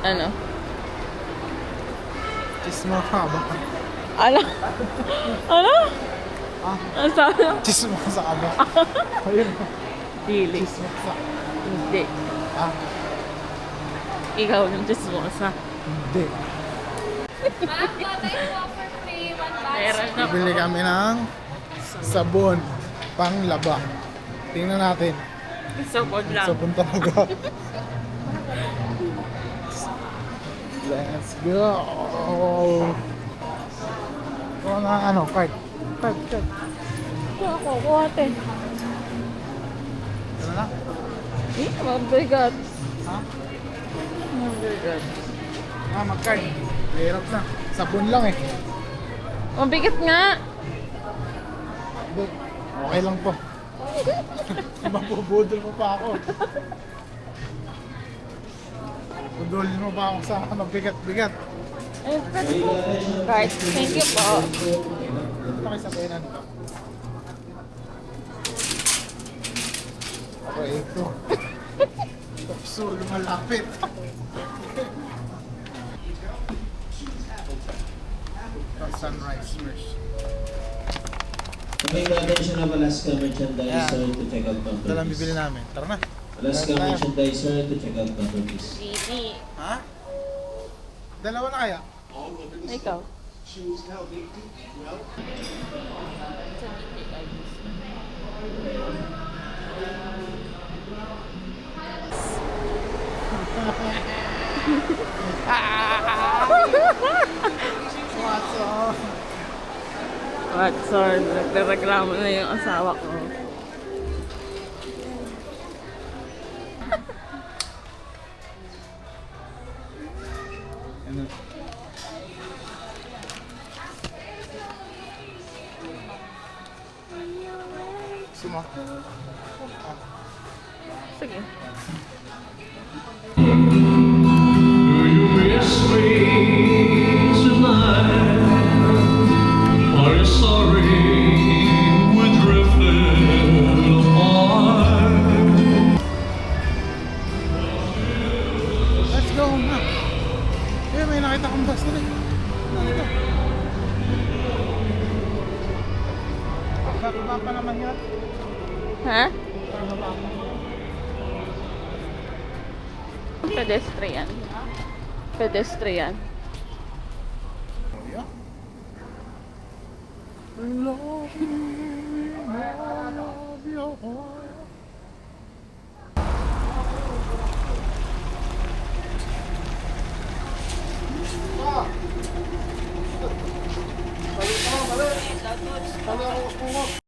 Ano? Chismo ka ba? Ano? Ano? Ah? Ano sabi mo? Chismo sa aba. Ayun. Dili. Chismo sa... Hindi. Ah? Ikaw yung chismosa. Hindi. Meron na. Bili kami ng sabon panglaba. Tingnan natin. Sabon lang. Sabon talaga. Let's go. Kuha na ano, card. Card. Ako, kuwate. Ano na? Eh, mabigat. Ha? Mabigat. Ah, mag-card. Hirap na. Sabon lang eh. Mabigat nga. Hindi. Okay lang po. Mabubudol mo pa ako. Budulin mo pa ako sa mabigat-bigat. Eh, card. Thank you po. Ito kayo sabihin nito. Okay, ito. So, lumalapit. Sunrise Fresh. To make the attention of Alaska merchandiser to check out counter, Ito lang please. bibili namin. Tara na. Alaska Tara na. merchandiser to check out counter, please. Dili. Ha? Dalawa na kaya? Ikaw. What's up? Watson, nagreklamo na yung asawa ko. Ano? Suma. Sige. Do you miss me tonight? Are you sorry we drifted apart? Let's go na. Eh, may nakita kong bus na rin. Ano ito? Baba pa naman yan. Ha? Baba pa. Pedestrian. Pedestrian. Yeah. Love you, love your heart.